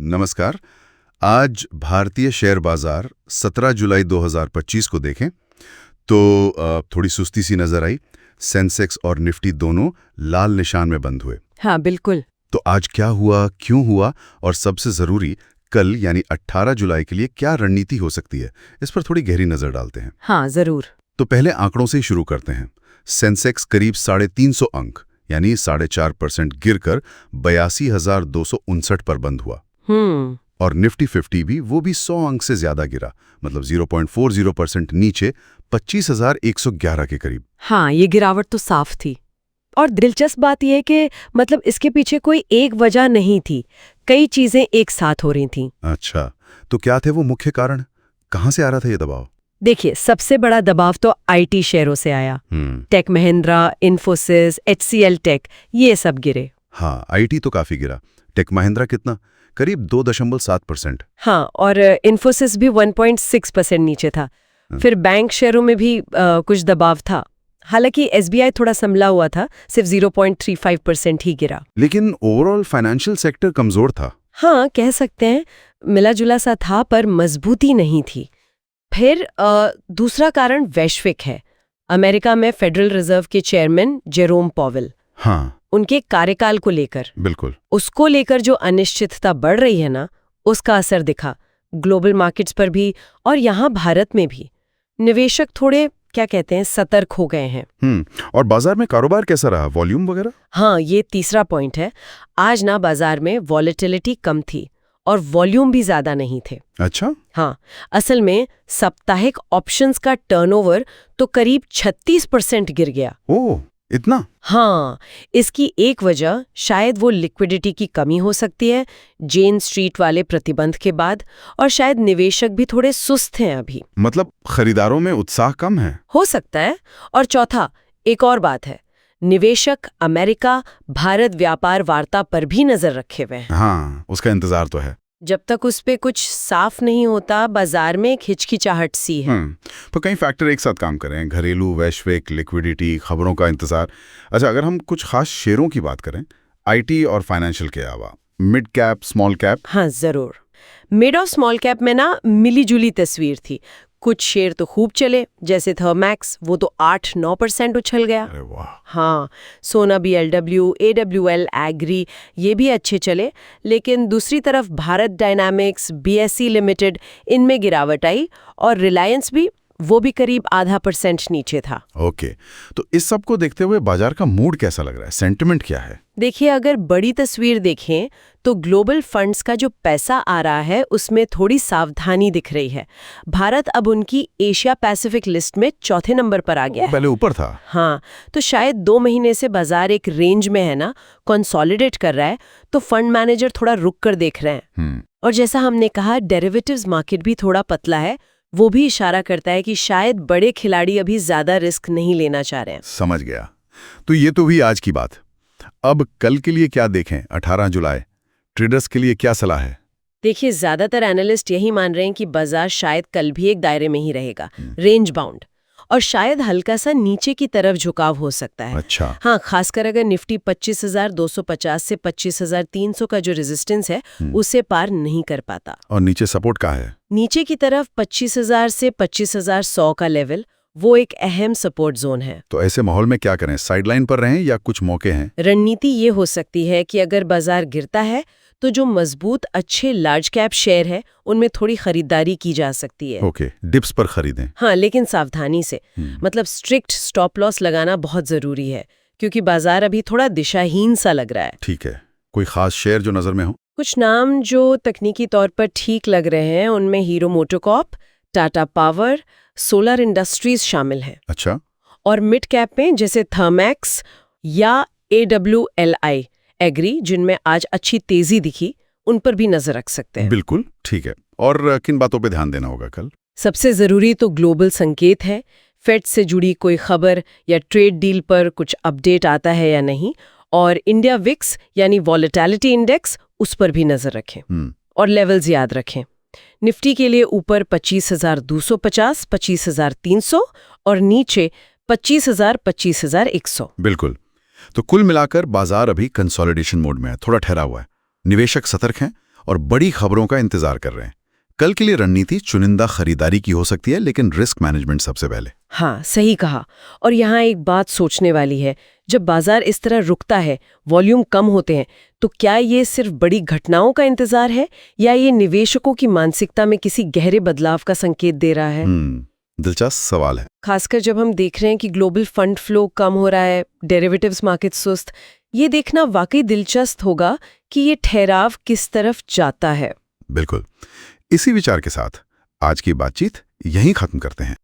नमस्कार। आज भारतीय शेयर बाजार 17 जुलाई 2025 को देखें तो थोड़ी सुस्ती सी नजर आई। सेंसेक्स और निफ्टी दोनों लाल निशान में बंद हुए। हाँ बिल्कुल। तो आज क्या हुआ, क्यों हुआ और सबसे जरूरी कल यानी 18 जुलाई के लिए क्या रणनीति हो सकती है, इस पर थोड़ी गहरी नजर डालते हैं। हाँ जरूर। तो पहले आंकड़ों से ही शुरू करते हैं। सेंसेक्स करीब 350 अंक यानी 4.5% गिरकर 82,259 पर बंद हुआ। और निफ्टी 50 भी 100 अंक से ज्यादा गिरा, मतलब 0.40% नीचे 25,111 के करीब। हाँ, ये गिरावट तो साफ थी। और दिलचस्प बात यह है कि मतलब इसके पीछे कोई एक वजह नहीं थी, कई चीजें एक साथ हो रही थीं। अच्छा, तो क्या थे वो मुख्य कारण? कहाँ से आ रहा था ये दबाव? देखिए, सबसे बड़ा दबाव तो आईटी शेयरों से आया। Tech Mahindra, Infosys, HCL tech, ये सब गिरे। हाँ, आईटी तो काफी गिरा। टेक महिंद्रा कितना? करीब 2.7%। हाँ, और इन्फोसिस भी 1.6% नीचे था। फिर बैंक शेयरों में भी कुछ दबाव था। हालांकि SBI थोड़ा संभला हुआ था, सिर्फ 0.35% ही गिरा। लेकिन ओवरऑल फाइनेंशियल सेक्टर कमजोर था। हाँ, कह सकते हैं मिला जुला सा था, पर मजबूती नहीं थी। फिर दूसरा कारण वैश्विक है। अमेरिका में फेडरल रिजर्व के चेयरमैन जेरोम पॉवेल, हाँ, उनके कार्यकाल को लेकर, बिल्कुल, उसको लेकर जो अनिश्चितता बढ़ रही है ना, उसका असर दिखा ग्लोबल मार्केट्स पर भी और यहाँ भारत में भी। निवेशक थोड़े क्या कहते हैं, सतर्क हो गए हैं। और बाजार में कारोबार कैसा रहा, वॉल्यूम वगैरह? हाँ, ये तीसरा पॉइंट है। आज ना बाजार में वॉलेटिलिटी कम थी और वॉल्यूम भी ज्यादा नहीं थे। अच्छा, हाँ, असल में साप्ताहिक ऑप्शंस का टर्नओवर तो करीब 36% गिर गया। ओह, इतना? हाँ, इसकी एक वजह शायद वो लिक्विडिटी की कमी हो सकती है, जेन स्ट्रीट वाले प्रतिबंध के बाद, और शायद निवेशक भी थोड़े सुस्त हैं अभी। मतलब खरीदारों में उत्साह कम है? हो सकता है। और चौथा, एक और बात है, निवेशक अमेरिका भारत व्यापार वार्ता पर भी नजर रखे हुए हैं। हाँ, उसका इंतजार तो है। जब तक उस पे कुछ साफ नहीं होता, बाजार में एक हिचकिचाहट सी है। तो कई फैक्टर एक साथ काम कर रहे हैं, घरेलू, वैश्विक, लिक्विडिटी, खबरों का इंतजार। अच्छा, अगर हम कुछ खास शेयरों की बात करें, आईटी और फाइनेंशियल के अलावा, मिड कैप, स्मॉल कैप? हाँ जरूर। मिड और स्मॉल कैप में ना मिली जुली तस्वीर थी। कुछ शेयर तो खूब चले, जैसे थर्मैक्स, वो तो 8-9% उछल गया। अरे वाह। हाँ, सोना BLW, AWL, एग्री, ये भी अच्छे चले। लेकिन दूसरी तरफ भारत डायनामिक्स, BSE लिमिटेड, इनमें गिरावट आई। और रिलायंस भी, वो भी करीब 0.5% नीचे था। ओके, तो इस सब को देखते हुए बाजार का मूड कैसा लग रहा है, सेंटिमेंट क्या है? देखिए, अगर बड़ी तस्वीर देखें तो ग्लोबल फंड्स का जो पैसा आ रहा है उसमें थोड़ी सावधानी दिख रही है। भारत अब उनकी एशिया पैसिफिक लिस्ट में चौथे नंबर पर आ गया है। पहले ऊपर था। हाँ, तो शायद 2 महीने से बाजार एक रेंज में है ना, कंसोलिडेट कर रहा है, तो फंड मैनेजर थोड़ा रुक कर देख रहे हैं। और जैसा हमने कहा, डेरिवेटिव्स मार्केट भी थोड़ा पतला है, वो भी इशारा करता है कि शायद बड़े खिलाड़ी अभी ज्यादा रिस्क नहीं लेना चाह रहे हैं। समझ गया। तो ये तो हुई आज की बात। अब कल के लिए क्या देखें? 18 जुलाई ट्रेडर्स के लिए क्या सलाह है? देखिए, ज्यादातर एनालिस्ट यही मान रहे हैं कि बाजार शायद कल भी एक दायरे में ही रहेगा, रेंज बाउंड, और शायद हल्का सा नीचे की तरफ झुकाव हो सकता है। अच्छा। हाँ, खासकर अगर निफ्टी 25,250 से 25,300 का जो रेजिस्टेंस है उसे पार नहीं कर पाता। और नीचे सपोर्ट कहाँ है? नीचे की तरफ 25,000 से 25,100 का लेवल, वो एक अहम सपोर्ट जोन है। तो ऐसे माहौल में क्या करें, साइडलाइन पर रहें या कुछ मौके हैं? रणनीति ये हो सकती है कि अगर बाजार गिरता है तो जो मजबूत अच्छे लार्ज कैप शेयर है उनमें थोड़ी खरीदारी की जा सकती है। ओके, डिप्स पर खरीदें। हाँ, लेकिन सावधानी से। मतलब स्ट्रिक्ट स्टॉप लॉस लगाना बहुत जरूरी है, क्योंकि बाजार अभी थोड़ा दिशाहीन सा लग रहा है। ठीक है, कोई खास शेयर जो नजर में हो? कुछ नाम जो तकनीकी तौर पर ठीक लग रहे हैं, उनमें hero MotoCorp, Tata power, solar industries शामिल हैं। अच्छा। और मिड कैप में जैसे थर्मैक्स या AWLI, एग्री, जिनमें आज अच्छी तेजी दिखी, उन पर भी नजर रख सकते हैं। बिल्कुल ठीक है। और किन बातों पे ध्यान देना होगा कल? सबसे जरूरी तो ग्लोबल संकेत है। फेड से जुड़ी कोई खबर या ट्रेड डील पर कुछ अपडेट आता है या नहीं, और इंडिया विक्स यानी वॉलेटिलिटी इंडेक्स, उस पर भी नजर रखें। और लेवल्स याद रखें। निफ्टी के लिए ऊपर 25,250, 25,300 और नीचे 25,000, 25,100। बिल्कुल। तो कुल मिलाकर बाजार अभी कंसोलिडेशन मोड में है, थोड़ा ठहरा हुआ है। निवेशक सतर्क हैं और बड़ी खबरों का इंतजार कर रहे हैं। कल के लिए रणनीति चुनिंदा खरीदारी की हो सकती है, लेकिन रिस्क मैनेजमेंट सबसे पहले। हाँ, सही कहा। और यहाँ एक बात सोचने वाली है, जब बाजार इस तरह रुकता है, वॉल्यूम कम होते हैं, तो क्या ये सिर्फ बड़ी घटनाओं का इंतजार है या ये निवेशकों की मानसिकता में किसी गहरे बदलाव का संकेत दे रहा है? दिलचस्प सवाल है। खासकर जब हम देख रहे हैं कि ग्लोबल फंड फ्लो कम हो रहा है, डेरिवेटिव्स मार्केट सुस्त, ये देखना वाकई दिलचस्प होगा कि ये ठहराव किस तरफ जाता है। बिल्कुल। इसी विचार के साथ आज की बातचीत यहीं खत्म करते हैं।